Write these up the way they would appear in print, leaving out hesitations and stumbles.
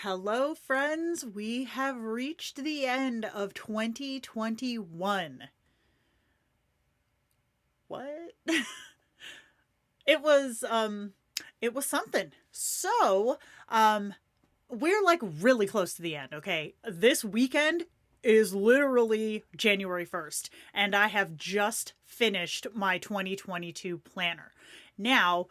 Hello, friends. We have reached the end of 2021. What? it was it was something. Um we're like really close to the end, okay? This weekend is literally January 1st, and I have just finished my 2022 planner. Now,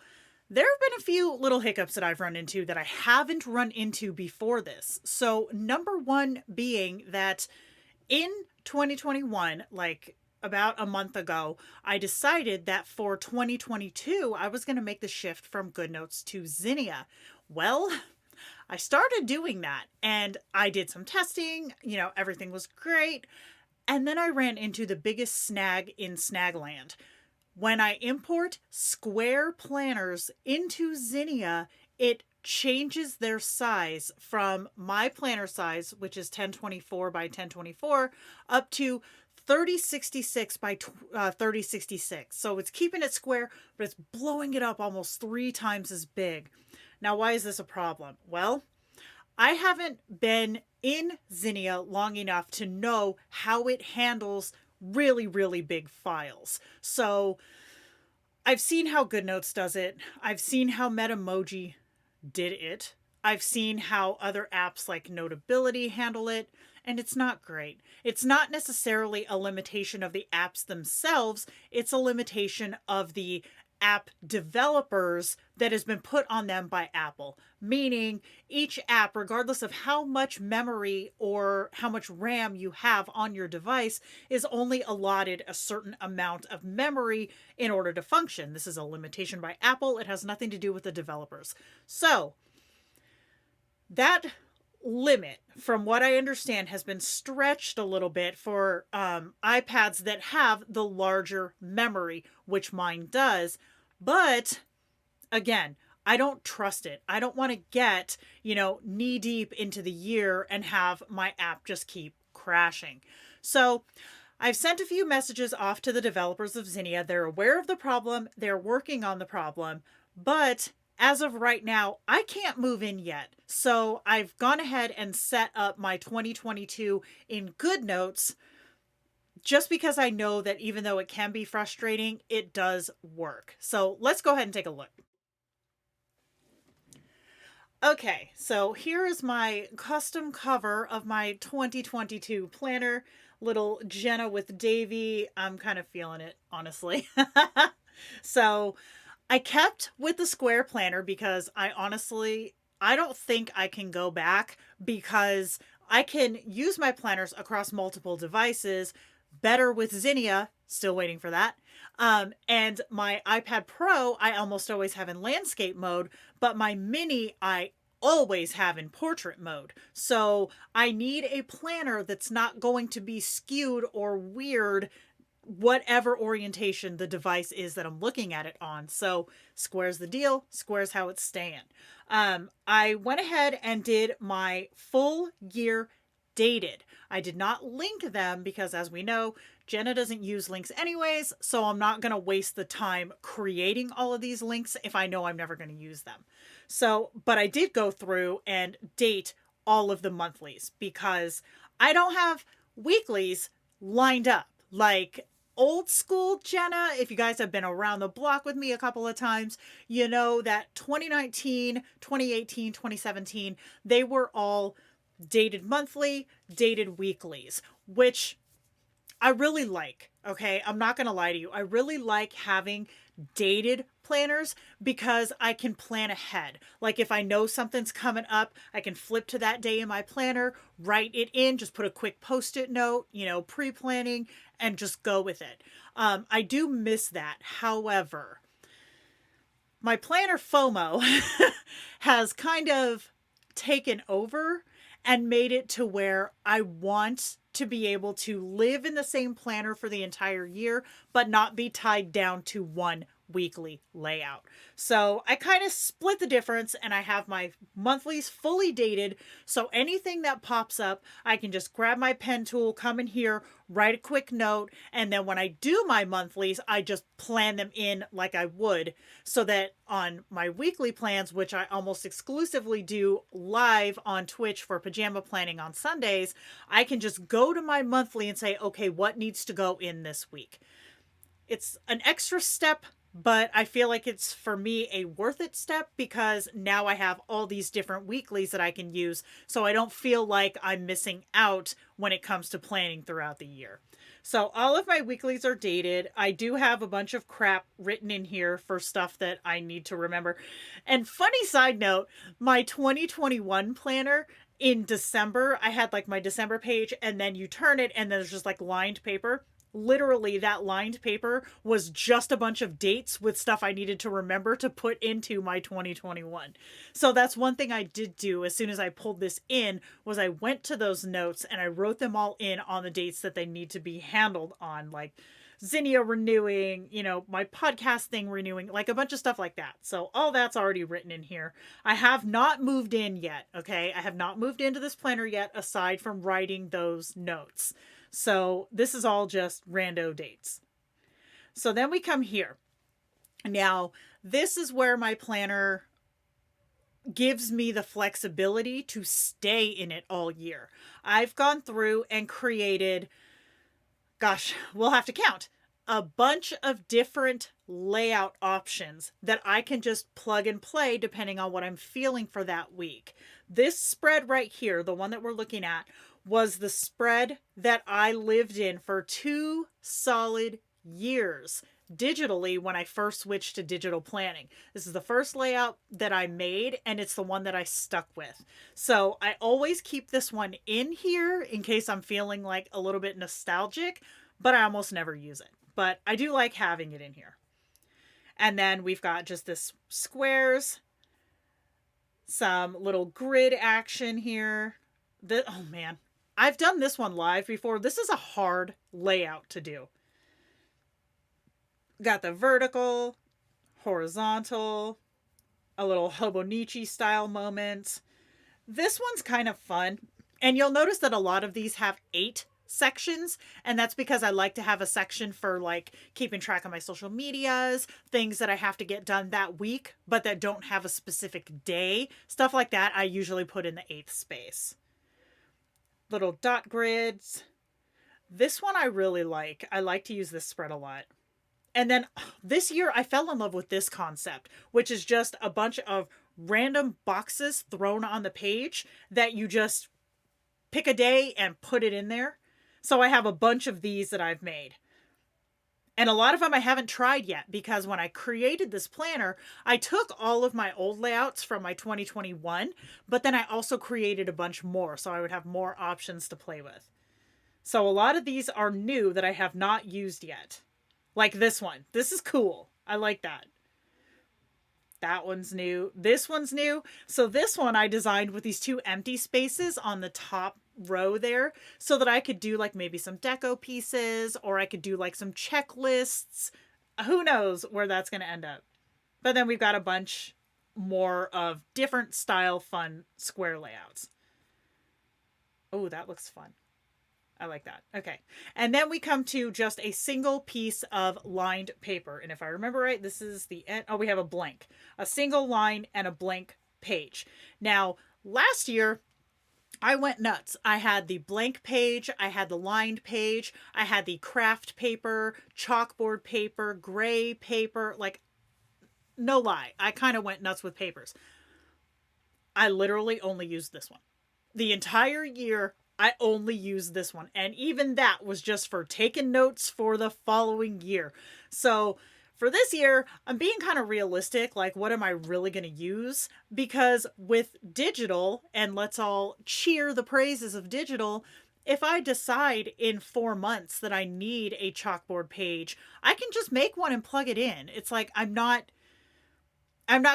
there have been a few little hiccups that I've run into that I haven't run into before this. So, number one being that in 2021, like about a month ago, I decided that for 2022, I was going to make the shift from Goodnotes to Zinnia. Well, I started doing that and I did some testing, everything was great. And then I ran into the biggest snag in Snagland. When I import square planners into Zinnia, it changes their size from my planner size, which is 1024 by 1024, up to 3066 by 3066. So it's keeping it square, but it's blowing it up almost 3 times as big. Now, why is this a problem? Well, I haven't been in Zinnia long enough to know how it handles really, really big files. So I've seen how Goodnotes does it. I've seen how Metamoji did it. I've seen how other apps like Notability handle it, and it's not great. It's not necessarily a limitation of the apps themselves, it's a limitation of the app developers that has been put on them by Apple. Meaning, each app, regardless of how much memory or how much RAM you have on your device, is only allotted a certain amount of memory in order to function. This is a limitation by Apple. It has nothing to do with the developers. So, that limit, from what I understand, has been stretched a little bit for iPads that have the larger memory, which mine does. But again, I don't trust it. I don't want to get, knee deep into the year and have my app just keep crashing. So I've sent a few messages off to the developers of Zinnia. They're aware of the problem. They're working on the problem. But as of right now, I can't move in yet. So I've gone ahead and set up my 2022 in Goodnotes just because I know that even though it can be frustrating, it does work. So let's go ahead and take a look. Okay, so here is my custom cover of my 2022 planner. Little Jenna with Davy. I'm kind of feeling it, honestly. So I kept with the square planner because I don't think I can go back because I can use my planners across multiple devices better with Zinnia, still waiting for that. And my iPad Pro, I almost always have in landscape mode, but my mini, I always have in portrait mode. So I need a planner that's not going to be skewed or weird, whatever orientation the device is that I'm looking at it on. So square's the deal, square's how it's staying. I went ahead and did my full year dated. I did not link them because, as we know, Jenna doesn't use links anyways, so I'm not going to waste the time creating all of these links if I know I'm never going to use them. So, but I did go through and date all of the monthlies because I don't have weeklies lined up. Like old school Jenna, if you guys have been around the block with me a couple of times, you know that 2019, 2018, 2017, they were all dated monthly, dated weeklies, which I really like. Okay, I'm not going to lie to you. I really like having dated planners because I can plan ahead. Like if I know something's coming up, I can flip to that day in my planner, write it in, just put a quick post-it note, pre-planning, and just go with it. I do miss that. However, my planner FOMO has kind of taken over and made it to where I want to be able to live in the same planner for the entire year, but not be tied down to one weekly layout. So I kind of split the difference and I have my monthlies fully dated. So anything that pops up, I can just grab my pen tool, come in here, write a quick note. And then when I do my monthlies, I just plan them in like I would, so that on my weekly plans, which I almost exclusively do live on Twitch for pajama planning on Sundays, I can just go to my monthly and say, okay, what needs to go in this week? It's an extra step, but I feel like it's, for me, a worth it step, because now I have all these different weeklies that I can use, so I don't feel like I'm missing out when it comes to planning throughout the year. So all of my weeklies are dated. I do have a bunch of crap written in here for stuff that I need to remember. And funny side note, my 2021 planner, in December, I had like my December page, and then you turn it and there's just like lined paper. Literally, that lined paper was just a bunch of dates with stuff I needed to remember to put into my 2021. So that's one thing I did do as soon as I pulled this in, was I went to those notes and I wrote them all in on the dates that they need to be handled on, like Zinnia renewing, my podcast thing renewing, like a bunch of stuff like that. So all that's already written in here. I have not moved in yet, okay? I have not moved into this planner yet, aside from writing those notes. So this is all just rando dates. So then we come here. Now, this is where my planner gives me the flexibility to stay in it all year. I've gone through and created, gosh, we'll have to count, a bunch of different layout options that I can just plug and play depending on what I'm feeling for that week. This spread right here, the one that we're looking at, was the spread that I lived in for 2 solid years digitally when I first switched to digital planning. This is the first layout that I made, and it's the one that I stuck with. So I always keep this one in here in case I'm feeling like a little bit nostalgic, but I almost never use it. But I do like having it in here. And then we've got just this squares, some little grid action here. Oh man, I've done this one live before. This is a hard layout to do. Got the vertical, horizontal, a little Hobonichi style moment. This one's kind of fun. And you'll notice that a lot of these have 8 sections, and that's because I like to have a section for like keeping track of my social medias, things that I have to get done that week but that don't have a specific day. Stuff like that I usually put in the 8th space. Little dot grids. This one I really like. I like to use this spread a lot. And then this year I fell in love with this concept, which is just a bunch of random boxes thrown on the page that you just pick a day and put it in there. So I have a bunch of these that I've made. And a lot of them I haven't tried yet, because when I created this planner, I took all of my old layouts from my 2021, but then I also created a bunch more, so I would have more options to play with. So a lot of these are new that I have not used yet. Like this one. This is cool. I like that. That one's new. This one's new. So this one I designed with these 2 empty spaces on the top row there, so that I could do like maybe some deco pieces, or I could do like some checklists. Who knows where that's going to end up. But then we've got a bunch more of different style fun square layouts. Oh, that looks fun. I like that. Okay. And then we come to just a single piece of lined paper. And if I remember right, this is the end. Oh, we have a blank. A single line and a blank page. Now, last year, I went nuts. I had the blank page, I had the lined page, I had the craft paper, chalkboard paper, gray paper. Like, no lie, I kind of went nuts with papers. I literally only used this one. The entire year, I only used this one. And even that was just for taking notes for the following year. So for this year, I'm being kind of realistic, like what am I really going to use? Because with digital, and let's all cheer the praises of digital, if I decide in 4 months that I need a chalkboard page, I can just make one and plug it in. It's like I'm not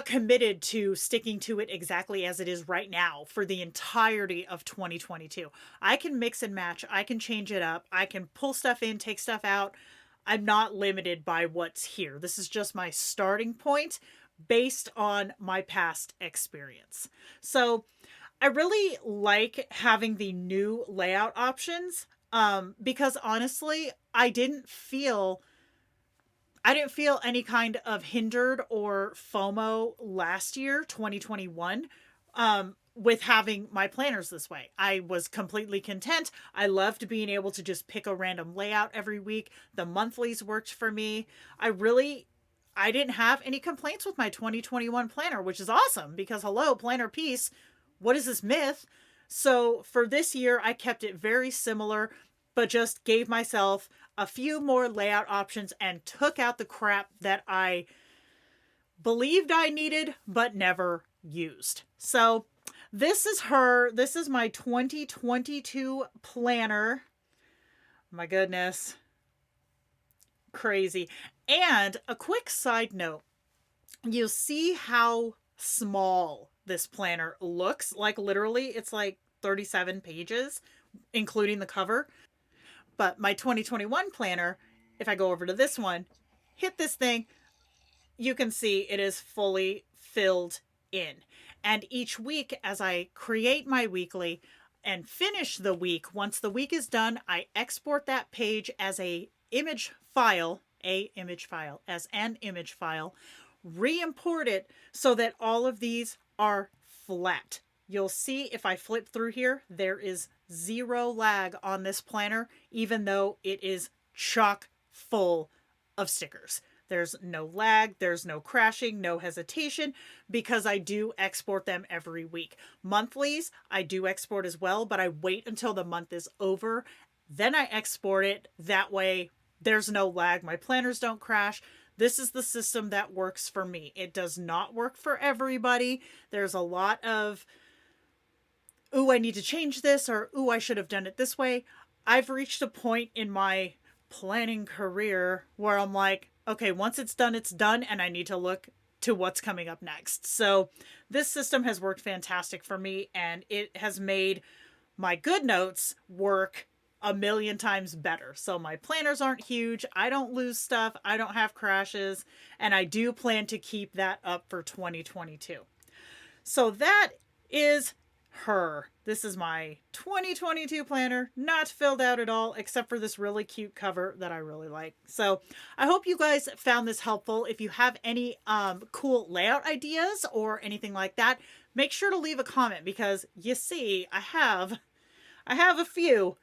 committed to sticking to it exactly as it is right now for the entirety of 2022. I can mix and match. I can change it up. I can pull stuff in, take stuff out. I'm not limited by what's here. This is just my starting point based on my past experience. So I really like having the new layout options, because honestly, I didn't feel any kind of hindered or FOMO last year, 2021, with having my planners this way. I was completely content. I loved being able to just pick a random layout every week. The monthlies worked for me. I didn't have any complaints with my 2021 planner, which is awesome because hello, planner peace. What is this myth? So for this year, I kept it very similar, but just gave myself a few more layout options and took out the crap that I believed I needed but never used. So this is her. This is my 2022 planner. My goodness. Crazy. And a quick side note, you'll see how small this planner looks. Like literally, it's like 37 pages, including the cover. But my 2021 planner, if I go over to this one, hit this thing, you can see it is fully filled in. And each week, as I create my weekly and finish the week, once the week is done, I export that page as an image file, as an image file, re-import it so that all of these are flat. You'll see if I flip through here, there is zero lag on this planner, even though it is chock full of stickers. There's no lag, there's no crashing, no hesitation, because I do export them every week. Monthlies, I do export as well, but I wait until the month is over. Then I export it. That way, there's no lag. My planners don't crash. This is the system that works for me. It does not work for everybody. There's a lot of, ooh, I need to change this, or ooh, I should have done it this way. I've reached a point in my planning career where I'm like, okay, once it's done, and I need to look to what's coming up next. So this system has worked fantastic for me, and it has made my Goodnotes work a million times better. So my planners aren't huge. I don't lose stuff. I don't have crashes. And I do plan to keep that up for 2022. So that is her. This is my 2022 planner, not filled out at all, except for this really cute cover that I really like. So I hope you guys found this helpful. If you have any cool layout ideas or anything like that, make sure to leave a comment, because you see, I have a few,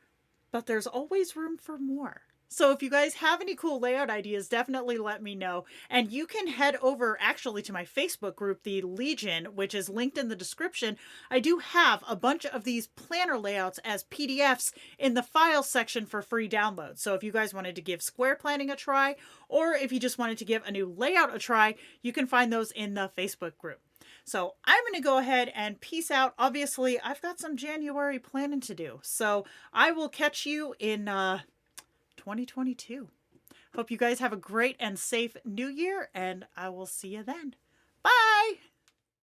but there's always room for more. So if you guys have any cool layout ideas, definitely let me know. And you can head over actually to my Facebook group, the Legion, which is linked in the description. I do have a bunch of these planner layouts as PDFs in the file section for free download. So if you guys wanted to give square planning a try, or if you just wanted to give a new layout a try, you can find those in the Facebook group. So I'm going to go ahead and peace out. Obviously, I've got some January planning to do. So I will catch you in 2022. Hope you guys have a great and safe new year, and I will see you then. Bye!